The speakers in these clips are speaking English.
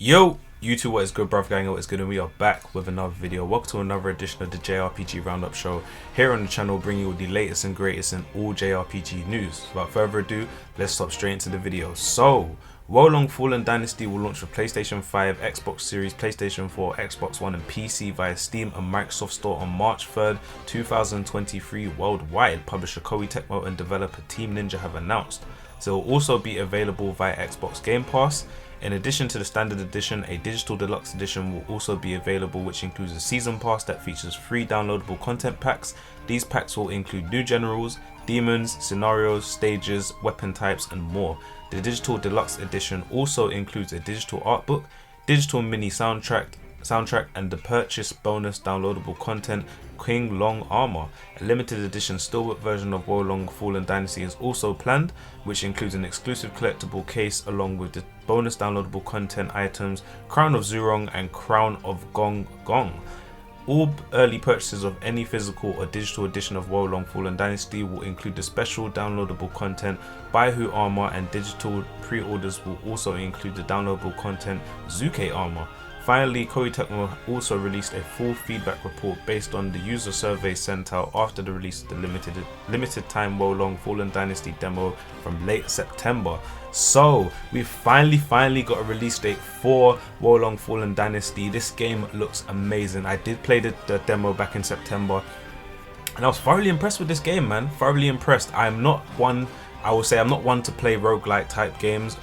Yo, YouTube, what is good, bruv gang? What is good? And we are back with another video. Welcome to another edition of the JRPG Roundup Show. Here on the channel, bringing you all the latest and greatest in all JRPG news. Without further ado, let's hop straight into the video. So, Wolong Fallen Dynasty will launch for PlayStation 5, Xbox Series, PlayStation 4, Xbox One and PC via Steam and Microsoft Store on March 3rd, 2023 worldwide. Publisher Koei Tecmo and developer Team Ninja have announced. So it will also be available via Xbox Game Pass. In addition to the standard edition, a digital deluxe edition will also be available, which includes a season pass that features 3 downloadable content packs. These packs will include new generals, demons, scenarios, stages, weapon types and more. The digital deluxe edition also includes a digital art book, digital mini soundtrack and the purchase bonus downloadable content King Long Armor. A limited edition steelbook version of Wolong Fallen Dynasty is also planned, which includes an exclusive collectible case along with the bonus downloadable content items Crown of Zurong and Crown of Gong Gong. All early purchases of any physical or digital edition of Wolong Fallen Dynasty will include the special downloadable content Baihu Armor, and digital pre-orders will also include the downloadable content Zuke Armor. Finally, Koei Tecmo also released a full feedback report based on the user survey sent out after the release of the limited time Wolong Fallen Dynasty demo from late September. So we finally got a release date for Wolong Fallen Dynasty. This game looks amazing. I did play the demo back in September and I was thoroughly impressed with this game, man. Thoroughly impressed. I will say I'm not one to play roguelike type games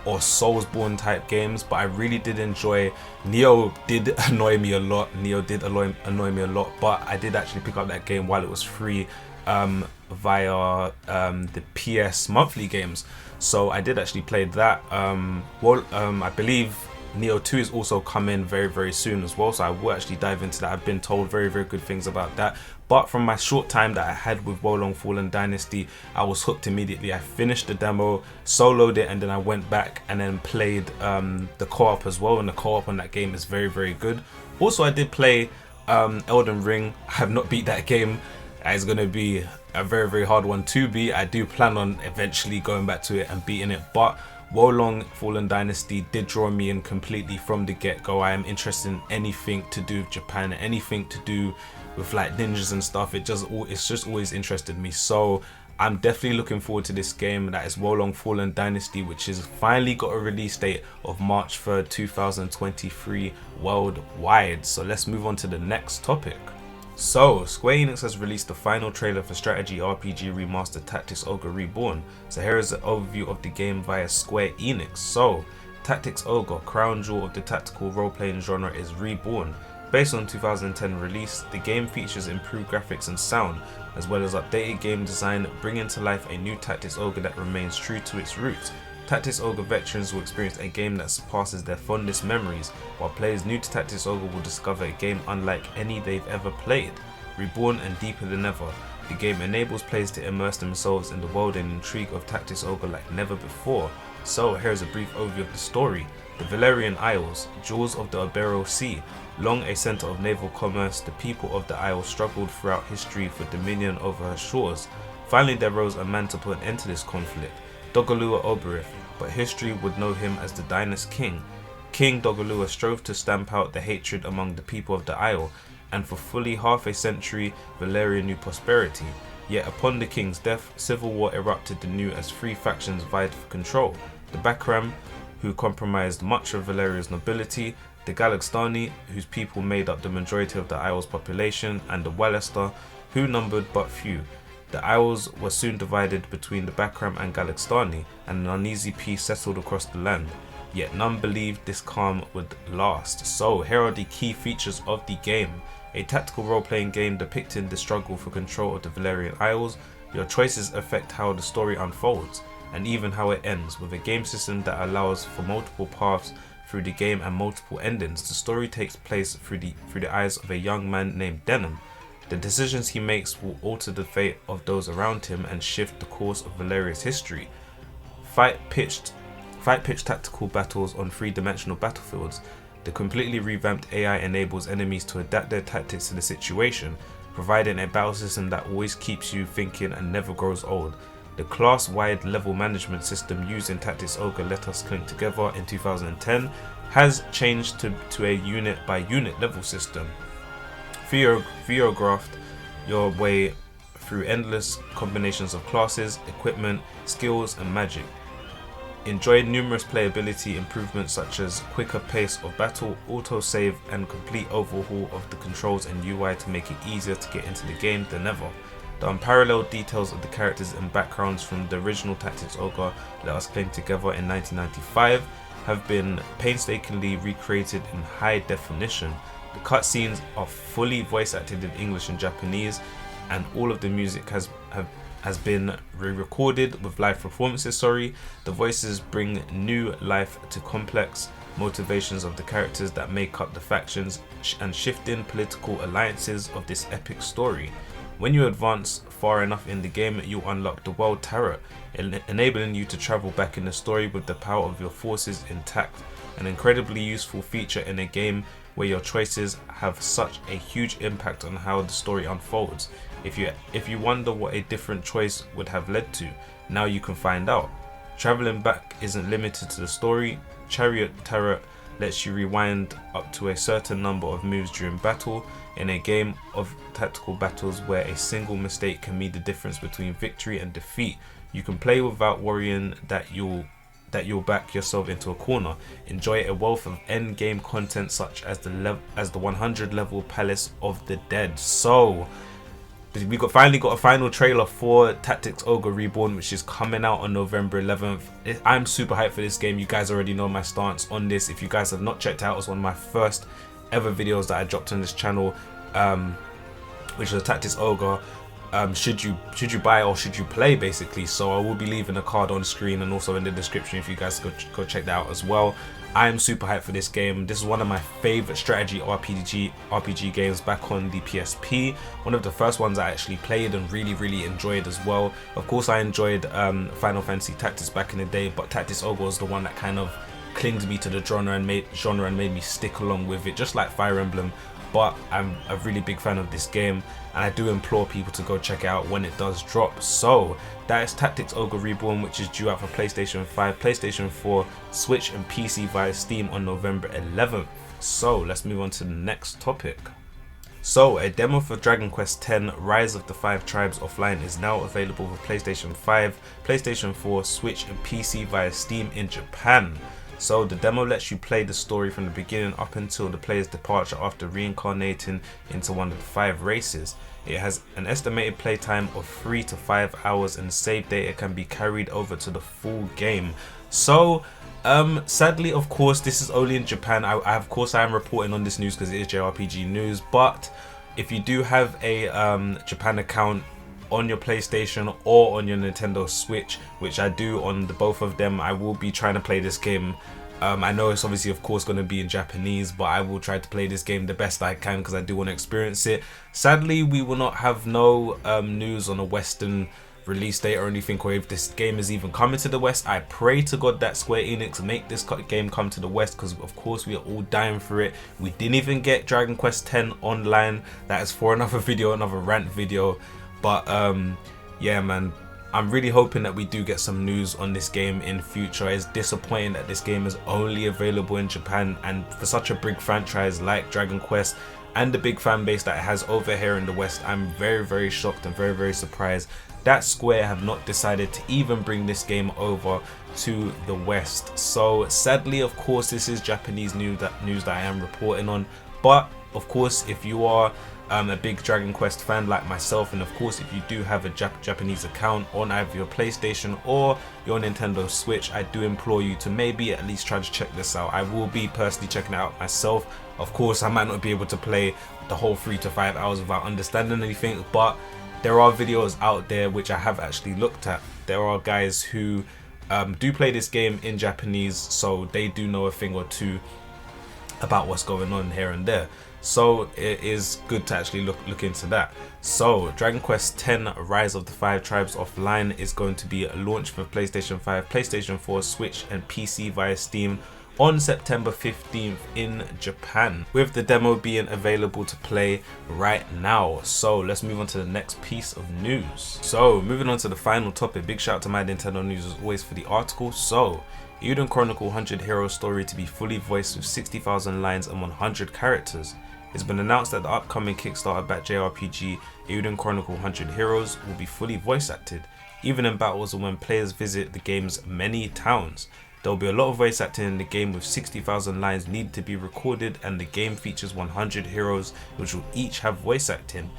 or Soulsborne type games, but I really did enjoy. Neo did annoy me a lot. Annoy me a lot, but I did actually pick up that game while it was free via the PS monthly games. So I did actually play that. I believe Neo 2 is also coming very soon as well, so I will actually dive into that. I've been told very good things about that. But from my short time that I had with Wolong Fallen Dynasty, I was hooked immediately. I finished the demo, soloed it, and then I went back and then played the co-op as well, and the co-op on that game is very good. Also, I did play Elden Ring. I have not beat that game. It's going to be a very hard one to beat. I do plan on eventually going back to it and beating it, but Wolong Fallen Dynasty did draw me in completely from the get-go. I am interested in anything to do with Japan, anything to do with like ninjas and stuff. It's just always interested me. So I'm definitely looking forward to this game. That is Wolong Fallen Dynasty, which has finally got a release date of March 3rd, 2023 worldwide. So let's move on to the next topic. So, Square Enix has released the final trailer for strategy RPG remaster Tactics Ogre Reborn. So here is an overview of the game via Square Enix. So, Tactics Ogre, crown jewel of the tactical role-playing genre, is Reborn. Based on 2010 release, the game features improved graphics and sound, as well as updated game design, bringing to life a new Tactics Ogre that remains true to its roots. Tactics Ogre veterans will experience a game that surpasses their fondest memories, while players new to Tactics Ogre will discover a game unlike any they've ever played. Reborn and deeper than ever, the game enables players to immerse themselves in the world and intrigue of Tactics Ogre like never before. So here's a brief overview of the story. The Valerian Isles, jewels of the Ibero Sea. Long a center of naval commerce, the people of the isle struggled throughout history for dominion over her shores. Finally there rose a man to put an end to this conflict, Dogalua Oberith, but history would know him as the Dynasty King. King Dogalua strove to stamp out the hatred among the people of the isle, and for fully half a century Valeria knew prosperity. Yet upon the king's death, civil war erupted anew as 3 factions vied for control. The Bakram, who comprised much of Valeria's nobility, the Galagstani, whose people made up the majority of the isle's population, and the Walester, who numbered but few. The Isles were soon divided between the Bakram and Galagstani, and an uneasy peace settled across the land. Yet none believed this calm would last. So here are the key features of the game. A tactical role-playing game depicting the struggle for control of the Valerian Isles. Your choices affect how the story unfolds, and even how it ends, with a game system that allows for multiple paths through the game and multiple endings. The story takes place through the eyes of a young man named Denim. The decisions he makes will alter the fate of those around him and shift the course of Valeria's history. Fight-pitched tactical battles on 3-dimensional battlefields. The completely revamped AI enables enemies to adapt their tactics to the situation, providing a battle system that always keeps you thinking and never grows old. The class-wide level management system used in Tactics Ogre Let Us Clink Together in 2010 has changed to a unit-by-unit level system. Choreographed your way through endless combinations of classes, equipment, skills, and magic. Enjoy numerous playability improvements such as quicker pace of battle, auto-save, and complete overhaul of the controls and UI to make it easier to get into the game than ever. The unparalleled details of the characters and backgrounds from the original Tactics Ogre Let Us Clink Together in 1995 have been painstakingly recreated in high definition. The cutscenes are fully voice acted in English and Japanese, and all of the music has been re-recorded with live performances. The voices bring new life to complex motivations of the characters that make up the factions and shifting political alliances of this epic story. When you advance far enough in the game, you unlock the World Turret, enabling you to travel back in the story with the power of your forces intact. An incredibly useful feature in a game where your choices have such a huge impact on how the story unfolds. If you wonder what a different choice would have led to, now you can find out. Traveling back isn't limited to the story. Chariot Turret lets you rewind up to a certain number of moves during battle. In a game of tactical battles where a single mistake can mean the difference between victory and defeat, you can play without worrying that you'll back yourself into a corner. Enjoy a wealth of end game content such as the 100 level Palace of the Dead. So we finally got a final trailer for Tactics Ogre Reborn, which is coming out on November 11th. I'm super hyped for this game. You guys already know my stance on this. If you guys have not checked out, it's one of my first ever videos that I dropped on this channel, which was Tactics Ogre. Should you buy or should you play, basically. So I will be leaving a card on screen and also in the description if you guys go check that out as well. I am super hyped for this game. This is one of my favorite strategy RPG games back on the PSP. One of the first ones I actually played and really enjoyed as well. Of course, I enjoyed Final Fantasy Tactics back in the day, but Tactics Ogre was the one that kind of clinged me to the genre and made me stick along with it, just like Fire Emblem. But I'm a really big fan of this game, and I do implore people to go check it out when it does drop. So that is Tactics Ogre Reborn, which is due out for PlayStation 5, PlayStation 4, Switch and PC via Steam on November 11th. So let's move on to the next topic. So a demo for Dragon Quest X Rise of the Five Tribes Offline is now available for PlayStation 5, PlayStation 4, Switch and PC via Steam in Japan. So the demo lets you play the story from the beginning up until the player's departure after reincarnating into one of the 5 races. It has an estimated playtime of 3 to 5 hours and save data can be carried over to the full game. So sadly, of course, this is only in Japan. Of course I am reporting on this news because it is JRPG news, but if you do have a Japan account on your PlayStation or on your Nintendo Switch, which I do on both of them, I will be trying to play this game. I know it's obviously of course going to be in Japanese, but I will try to play this game the best I can because I do want to experience it. Sadly, we will not have no news on a Western release date or anything, or if this game is even coming to the West. I pray to God that Square Enix make this game come to the West, because of course we are all dying for it. We didn't even get Dragon Quest X online. That is for another video, another rant video. But yeah man, I'm really hoping that we do get some news on this game in future. It's disappointing that this game is only available in Japan, and for such a big franchise like Dragon Quest and the big fan base that it has over here in the West, I'm very shocked and very surprised that Square have not decided to even bring this game over to the West. So sadly, of course, this is Japanese news that I am reporting on. But of course, if you are a big Dragon Quest fan like myself, and of course if you do have a Japanese account on either your PlayStation or your Nintendo Switch, I do implore you to maybe at least try to check this out. I will be personally checking it out myself. Of course, I might not be able to play the whole 3 to 5 hours without understanding anything, but there are videos out there which I have actually looked at. There are guys who do play this game in Japanese, so they do know a thing or two about what's going on here and there. So it is good to actually look into that. So Dragon Quest X Rise of the Five Tribes Offline is going to be launched for PlayStation 5, PlayStation 4, Switch and PC via Steam on September 15th in Japan, with the demo being available to play right now. So let's move on to the next piece of news. So moving on to the final topic, big shout out to My Nintendo News as always for the article. So Eiyuden Chronicle 100 Heroes story to be fully voiced with 60,000 lines and 100 characters. It's been announced that the upcoming Kickstarter-backed JRPG Eiyuden Chronicle 100 Heroes will be fully voice acted, even in battles and when players visit the game's many towns. There will be a lot of voice acting in the game, with 60,000 lines need to be recorded, and the game features 100 heroes which will each have voice acting.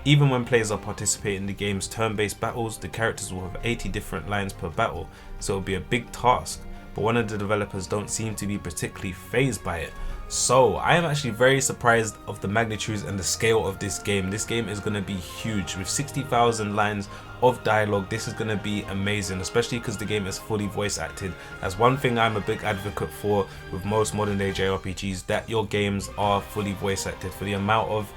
Even when players are participating in the game's turn-based battles, the characters will have 80 different lines per battle, so it will be a big task, but one of the developers don't seem to be particularly fazed by it. So I am actually very surprised of the magnitudes and the scale of this game. This game is going to be huge. With 60,000 lines of dialogue, this is going to be amazing, especially because the game is fully voice acted. That's one thing I'm a big advocate for with most modern day JRPGs, that your games are fully voice acted, for the amount of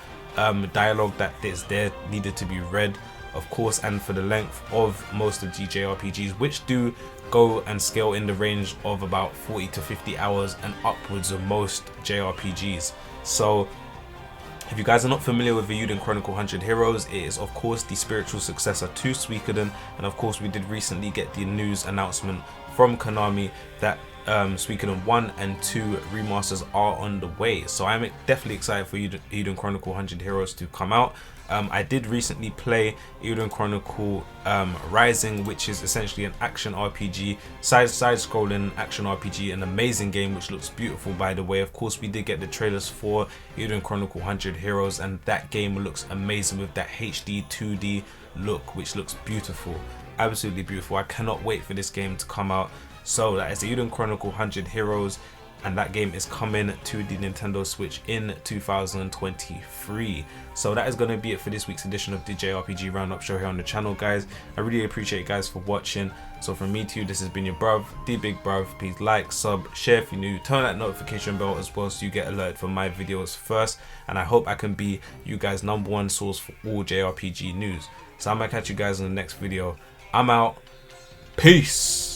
dialogue that is there needed to be read, of course, and for the length of most of JRPGs, which do go and scale in the range of about 40 to 50 hours and upwards of most JRPGs. So if you guys are not familiar with Eiyuden Chronicle 100 Heroes, it is of course the spiritual successor to Suikoden, and of course we did recently get the news announcement from Konami that Suikoden 1 and 2 remasters are on the way. So I'm definitely excited for Eiyuden Chronicle 100 Heroes to come out. I did recently play Eiyuden Chronicle Rising, which is essentially an action RPG, side-scrolling action RPG, an amazing game which looks beautiful, by the way. Of course, we did get the trailers for Eiyuden Chronicle 100 Heroes, and that game looks amazing with that HD 2D look, which looks beautiful, absolutely beautiful. I cannot wait for this game to come out. So that is Eiyuden Chronicle 100 Heroes, and that game is coming to the Nintendo Switch in 2023. So that is going to be it for this week's edition of the JRPG Roundup show here on the channel, guys. I really appreciate you guys for watching. So from me to you, this has been your bruv, the big bruv. Please like, sub, share if you're new, turn that notification bell as well so you get alerted for my videos first, and I hope I can be you guys' #1 source for all JRPG news. So I'm gonna catch you guys in the next video. I'm out. Peace.